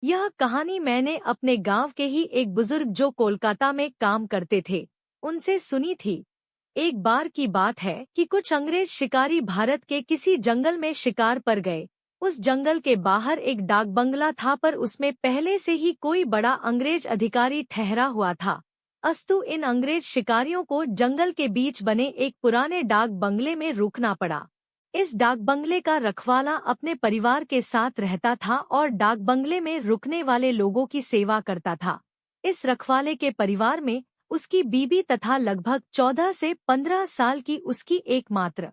यह कहानी मैंने अपने गांव के ही एक बुजुर्ग जो कोलकाता में काम करते थे उनसे सुनी थी। एक बार की बात है कि कुछ अंग्रेज शिकारी भारत के किसी जंगल में शिकार पर गए। उस जंगल के बाहर एक डाक बंगला था, पर उसमें पहले से ही कोई बड़ा अंग्रेज अधिकारी ठहरा हुआ था। अस्तु इन अंग्रेज शिकारियों को जंगल के बीच बने एक पुराने डाक बंगले में रुकना पड़ा। इस डाक बंगले का रखवाला अपने परिवार के साथ रहता था और डाक बंगले में रुकने वाले लोगों की सेवा करता था। इस रखवाले के परिवार में उसकी बीबी तथा लगभग 14 से 15 साल की उसकी एकमात्र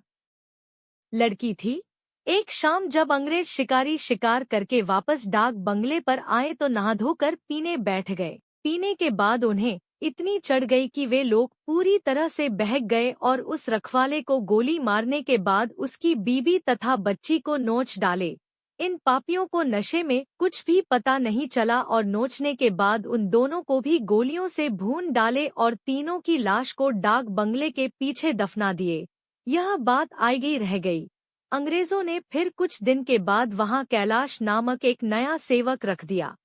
लड़की थी। एक शाम जब अंग्रेज शिकारी शिकार करके वापस डाक बंगले पर आए तो नहा धोकर पीने बैठ गए। पीने के बाद उन्हें इतनी चढ़ गई कि वे लोग पूरी तरह से बहक गए और उस रखवाले को गोली मारने के बाद उसकी बीबी तथा बच्ची को नोच डाले। इन पापियों को नशे में कुछ भी पता नहीं चला और नोचने के बाद उन दोनों को भी गोलियों से भून डाले और तीनों की लाश को डाक बंगले के पीछे दफना दिए। यह बात आईगी रह गई। अंग्रेजों ने फिर कुछ दिन के बाद वहां कैलाश नामक एक नया सेवक रख दिया।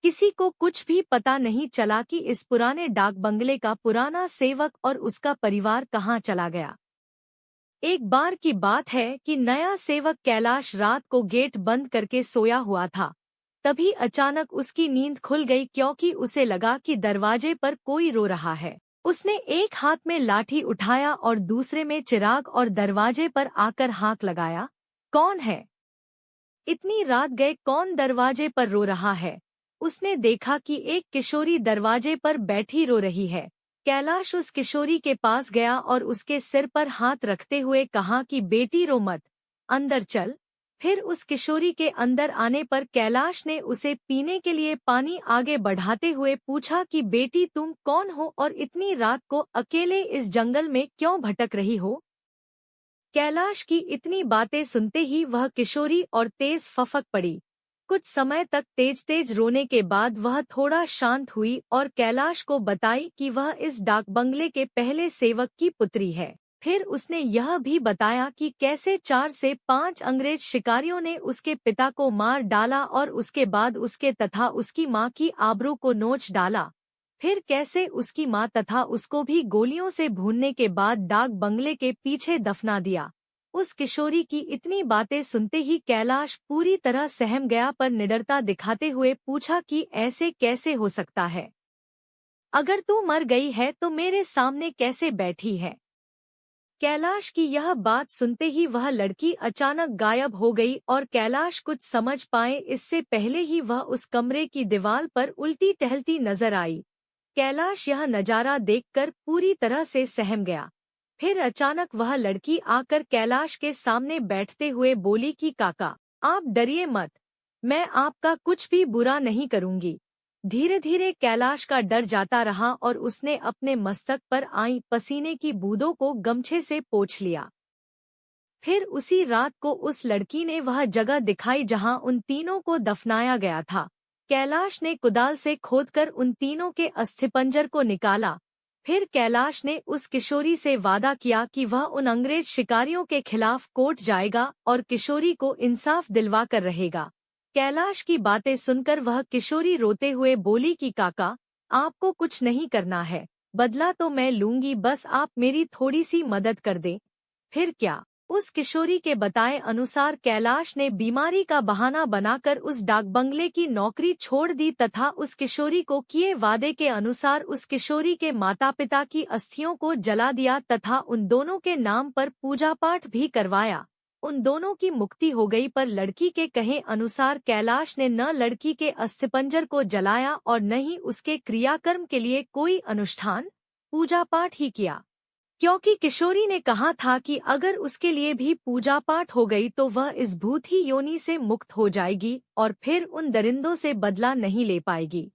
किसी को कुछ भी पता नहीं चला कि इस पुराने डाक बंगले का पुराना सेवक और उसका परिवार कहाँ चला गया। एक बार की बात है कि नया सेवक कैलाश रात को गेट बंद करके सोया हुआ था। तभी अचानक उसकी नींद खुल गई, क्योंकि उसे लगा कि दरवाजे पर कोई रो रहा है। उसने एक हाथ में लाठी उठाया और दूसरे में चिराग और दरवाजे पर आकर हाथ लगाया। कौन है? इतनी रात गए कौन दरवाजे पर रो रहा है? उसने देखा कि एक किशोरी दरवाजे पर बैठी रो रही है। कैलाश उस किशोरी के पास गया और उसके सिर पर हाथ रखते हुए कहा कि बेटी रो मत, अंदर चल। फिर उस किशोरी के अंदर आने पर कैलाश ने उसे पीने के लिए पानी आगे बढ़ाते हुए पूछा कि बेटी तुम कौन हो और इतनी रात को अकेले इस जंगल में क्यों भटक रही हो? कैलाश की इतनी बातें सुनते ही वह किशोरी और तेज फफक पड़ी। कुछ समय तक तेज तेज रोने के बाद वह थोड़ा शांत हुई और कैलाश को बताई कि वह इस डाक बंगले के पहले सेवक की पुत्री है। फिर उसने यह भी बताया कि कैसे 4 से 5 अंग्रेज शिकारियों ने उसके पिता को मार डाला और उसके बाद उसके तथा उसकी मां की आबरू को नोच डाला। फिर कैसे उसकी मां तथा उसको भी गोलियों से भूनने के बाद डाक बंगले के पीछे दफना दिया। उस किशोरी की इतनी बातें सुनते ही कैलाश पूरी तरह सहम गया, पर निडरता दिखाते हुए पूछा कि ऐसे कैसे हो सकता है? अगर तू मर गई है तो मेरे सामने कैसे बैठी है? कैलाश की यह बात सुनते ही वह लड़की अचानक गायब हो गई और कैलाश कुछ समझ पाए इससे पहले ही वह उस कमरे की दीवार पर उल्टी टहलती नजर आई। कैलाश यह नजारा देखकर पूरी तरह से सहम गया। फिर अचानक वह लड़की आकर कैलाश के सामने बैठते हुए बोली कि काका, आप डरिए मत, मैं आपका कुछ भी बुरा नहीं करूंगी। धीरे धीरे कैलाश का डर जाता रहा और उसने अपने मस्तक पर आई पसीने की बूंदों को गमछे से पोंछ लिया। फिर उसी रात को उस लड़की ने वह जगह दिखाई जहां उन तीनों को दफनाया गया था। कैलाश ने कुदाल से खोदकर उन तीनों के अस्थिपंजर को निकाला। फिर कैलाश ने उस किशोरी से वादा किया कि वह उन अंग्रेज शिकारियों के खिलाफ कोर्ट जाएगा और किशोरी को इंसाफ दिलवा कर रहेगा। कैलाश की बातें सुनकर वह किशोरी रोते हुए बोली कि काका, आपको कुछ नहीं करना है, बदला तो मैं लूंगी, बस आप मेरी थोड़ी सी मदद कर दें। फिर क्या? उस किशोरी के बताए अनुसार कैलाश ने बीमारी का बहाना बनाकर उस डाक बंगले की नौकरी छोड़ दी तथा उस किशोरी को किए वादे के अनुसार उस किशोरी के माता पिता की अस्थियों को जला दिया तथा उन दोनों के नाम पर पूजा पाठ भी करवाया। उन दोनों की मुक्ति हो गई, पर लड़की के कहे अनुसार कैलाश ने न लड़की के अस्थिपंजर को जलाया और न ही उसके क्रियाकर्म के लिए कोई अनुष्ठान पूजा पाठ ही किया, क्योंकि किशोरी ने कहा था कि अगर उसके लिए भी पूजा पाठ हो गई तो वह इस भूत ही योनि से मुक्त हो जाएगी और फिर उन दरिंदों से बदला नहीं ले पाएगी।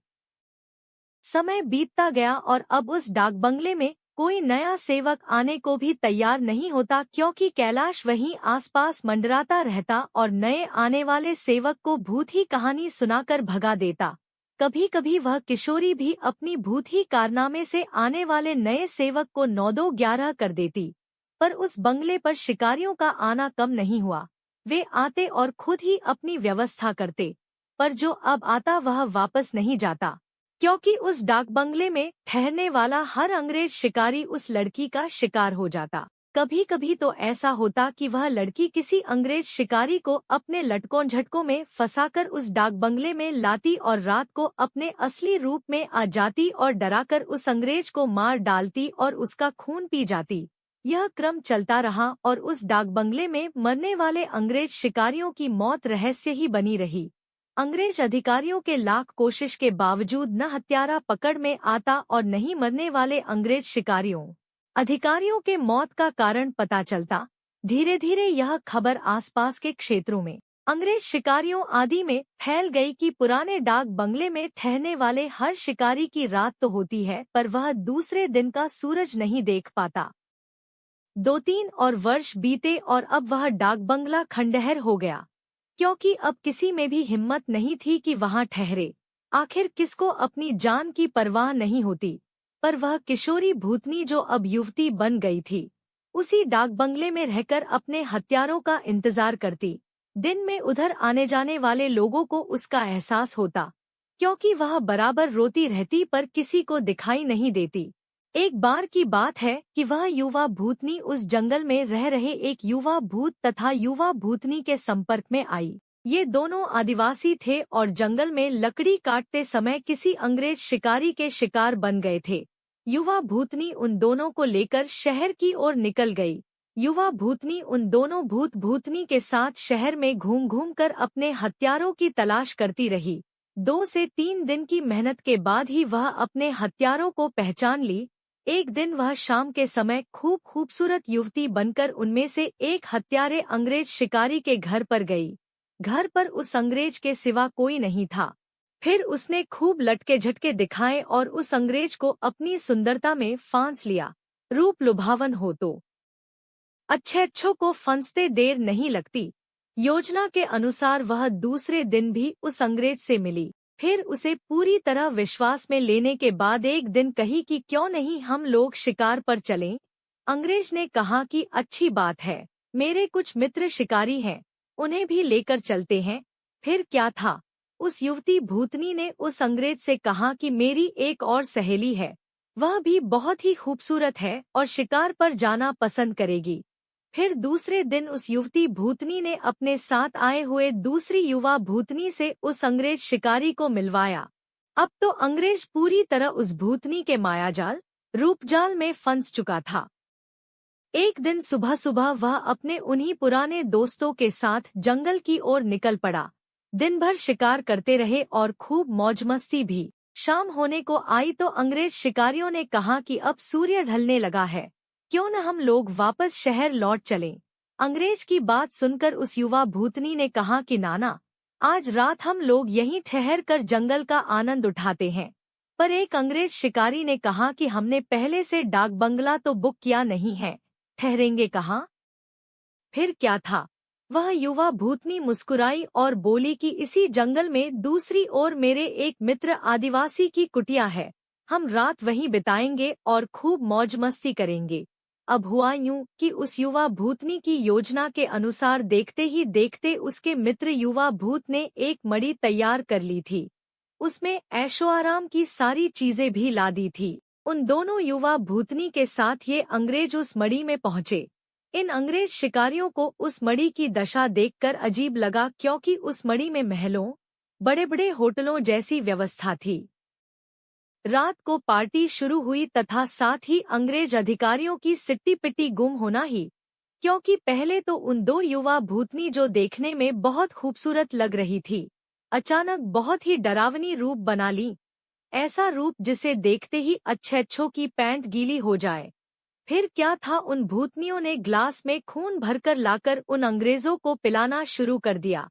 समय बीतता गया और अब उस डाक बंगले में कोई नया सेवक आने को भी तैयार नहीं होता, क्योंकि कैलाश वहीं आसपास मंडराता रहता और नए आने वाले सेवक को भूत ही कहानी सुनाकर भगा देता। कभी कभी वह किशोरी भी अपनी भूत ही कारनामे से आने वाले नए सेवक को 9-2-11 कर देती। पर उस बंगले पर शिकारियों का आना कम नहीं हुआ। वे आते और खुद ही अपनी व्यवस्था करते, पर जो अब आता वह वापस नहीं जाता, क्योंकि उस डाक बंगले में ठहरने वाला हर अंग्रेज शिकारी उस लड़की का शिकार हो जाता। कभी कभी तो ऐसा होता कि वह लड़की किसी अंग्रेज शिकारी को अपने लटकों झटकों में फंसाकर उस डाक बंगले में लाती और रात को अपने असली रूप में आ जाती और डराकर उस अंग्रेज को मार डालती और उसका खून पी जाती। यह क्रम चलता रहा और उस डाक बंगले में मरने वाले अंग्रेज शिकारियों की मौत रहस्य ही बनी रही। अंग्रेज अधिकारियों के लाख कोशिश के बावजूद न हत्यारा पकड़ में आता और नहीं मरने वाले अंग्रेज अधिकारियों के मौत का कारण पता चलता। धीरे धीरे यह खबर आसपास के क्षेत्रों में अंग्रेज शिकारियों आदि में फैल गई कि पुराने डाक बंगले में ठहरने वाले हर शिकारी की रात तो होती है पर वह दूसरे दिन का सूरज नहीं देख पाता। 2-3 और वर्ष बीते और अब वह डाक बंगला खंडहर हो गया, क्योंकि अब किसी में भी हिम्मत नहीं थी कि वहां ठहरे। आखिर किसको अपनी जान की परवाह नहीं होती, पर वह किशोरी भूतनी जो अब युवती बन गई थी, उसी डाक बंगले में रहकर अपने हत्यारों का इंतजार करती। दिन में उधर आने जाने वाले लोगों को उसका एहसास होता, क्योंकि वह बराबर रोती रहती पर किसी को दिखाई नहीं देती। एक बार की बात है कि वह युवा भूतनी उस जंगल में रह रहे एक युवा भूत तथा युवा भूतनी के संपर्क में आई। ये दोनों आदिवासी थे और जंगल में लकड़ी काटते समय किसी अंग्रेज शिकारी के शिकार बन गए थे। युवा भूतनी उन दोनों को लेकर शहर की ओर निकल गई। युवा भूतनी उन दोनों भूत भूतनी के साथ शहर में घूम घूम कर अपने हत्यारों की तलाश करती रही। 2 से 3 दिन की मेहनत के बाद ही वह अपने हत्यारों को पहचान ली। एक दिन वह शाम के समय खूब खूबसूरत युवती बनकर उनमें से एक हत्यारे अंग्रेज शिकारी के घर पर गई। घर पर उस अंग्रेज के सिवा कोई नहीं था। फिर उसने खूब लटके झटके दिखाए और उस अंग्रेज को अपनी सुंदरता में फांस लिया। रूप लुभावन हो तो अच्छों को फंसते देर नहीं लगती। योजना के अनुसार वह दूसरे दिन भी उस अंग्रेज से मिली। फिर उसे पूरी तरह विश्वास में लेने के बाद एक दिन कही कि क्यों नहीं हम लोग शिकार पर चलें। अंग्रेज ने कहा कि अच्छी बात है, मेरे कुछ मित्र शिकारी हैं, उन्हें भी लेकर चलते हैं। फिर क्या था, उस युवती भूतनी ने उस अंग्रेज से कहा कि मेरी एक और सहेली है, वह भी बहुत ही खूबसूरत है और शिकार पर जाना पसंद करेगी। फिर दूसरे दिन उस युवती भूतनी ने अपने साथ आए हुए दूसरी युवा भूतनी से उस अंग्रेज शिकारी को मिलवाया। अब तो अंग्रेज पूरी तरह उस भूतनी के मायाजाल रूपजाल में फंस चुका था। एक दिन सुबह सुबह वह अपने उन्हीं पुराने दोस्तों के साथ जंगल की ओर निकल पड़ा। दिन भर शिकार करते रहे और खूब मौज मस्ती भी। शाम होने को आई तो अंग्रेज शिकारियों ने कहा कि अब सूर्य ढलने लगा है, क्यों न हम लोग वापस शहर लौट चलें। अंग्रेज की बात सुनकर उस युवा भूतनी ने कहा कि नाना, आज रात हम लोग यहीं ठहर कर जंगल का आनंद उठाते हैं। पर एक अंग्रेज शिकारी ने कहा कि हमने पहले से डाक बंगला तो बुक किया नहीं है, ठहरेंगे कहाँ। फिर क्या था, वह युवा भूतनी मुस्कुराई और बोली कि इसी जंगल में दूसरी ओर मेरे एक मित्र आदिवासी की कुटिया है, हम रात वहीं बिताएंगे और खूब मौज मस्ती करेंगे। अब हुआ यूं कि उस युवा भूतनी की योजना के अनुसार देखते ही देखते उसके मित्र युवा भूत ने एक मड़ी तैयार कर ली थी। उसमें ऐशो आराम की सारी चीजें भी ला दी थी। उन दोनों युवा भूतनी के साथ ये अंग्रेज उस मड़ी में पहुंचे। इन अंग्रेज शिकारियों को उस मड़ी की दशा देखकर अजीब लगा, क्योंकि उस मड़ी में महलों, बड़े बड़े होटलों जैसी व्यवस्था थी। रात को पार्टी शुरू हुई तथा साथ ही अंग्रेज अधिकारियों की सिट्टी पिट्टी गुम होना ही, क्योंकि पहले तो उन 2 युवा भूतनी जो देखने में बहुत खूबसूरत लग रही थी, अचानक बहुत ही डरावनी रूप बना ली। ऐसा रूप जिसे देखते ही अच्छों की पैंट गीली हो जाए। फिर क्या था, उन भूतनियों ने ग्लास में खून भरकर लाकर उन अंग्रेजों को पिलाना शुरू कर दिया।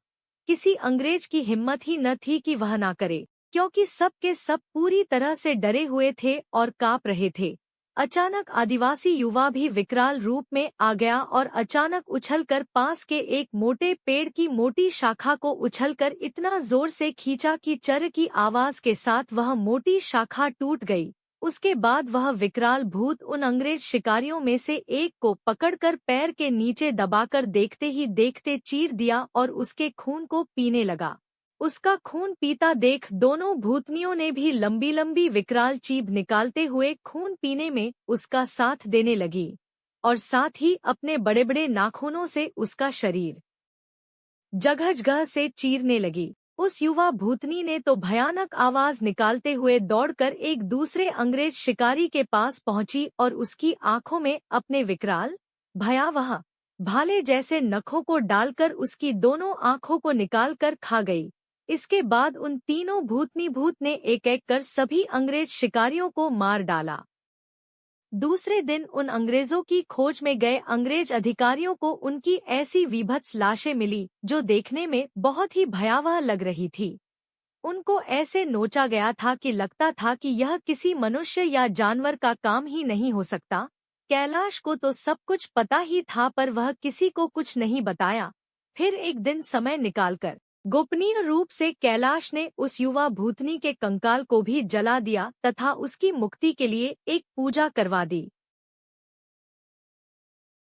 किसी अंग्रेज की हिम्मत ही न थी कि वह ना करे, क्योंकि सब के सब पूरी तरह से डरे हुए थे और कांप रहे थे। अचानक आदिवासी युवा भी विकराल रूप में आ गया और अचानक उछलकर पास के एक मोटे पेड़ की मोटी शाखा को उछलकर इतना जोर से खींचा कि चर की आवाज के साथ वह मोटी शाखा टूट गई। उसके बाद वह विकराल भूत उन अंग्रेज शिकारियों में से एक को पकड़कर पैर के नीचे दबाकर देखते ही देखते चीर दिया और उसके खून को पीने लगा। उसका खून पीता देख दोनों भूतनियों ने भी लंबी लंबी विकराल जीभ निकालते हुए खून पीने में उसका साथ देने लगी और साथ ही अपने बड़े बड़े नाखूनों से उसका शरीर जगह जगह से चीरने लगी। उस युवा भूतनी ने तो भयानक आवाज निकालते हुए दौड़कर एक दूसरे अंग्रेज शिकारी के पास पहुंची और उसकी आंखों में अपने विकराल भयावह भाले जैसे नखों को डालकर उसकी दोनों आंखों को निकालकर खा गई। इसके बाद उन तीनों भूतनी भूत ने एक एक कर सभी अंग्रेज शिकारियों को मार डाला। दूसरे दिन उन अंग्रेजों की खोज में गए अंग्रेज अधिकारियों को उनकी ऐसी विभत्स लाशें मिली जो देखने में बहुत ही भयावह लग रही थी। उनको ऐसे नोचा गया था कि लगता था कि यह किसी मनुष्य या जानवर का काम ही नहीं हो सकता। कैलाश को तो सब कुछ पता ही था पर वह किसी को कुछ नहीं बताया। फिर एक दिन समय निकालकर गोपनीय रूप से कैलाश ने उस युवा भूतनी के कंकाल को भी जला दिया तथा उसकी मुक्ति के लिए एक पूजा करवा दी।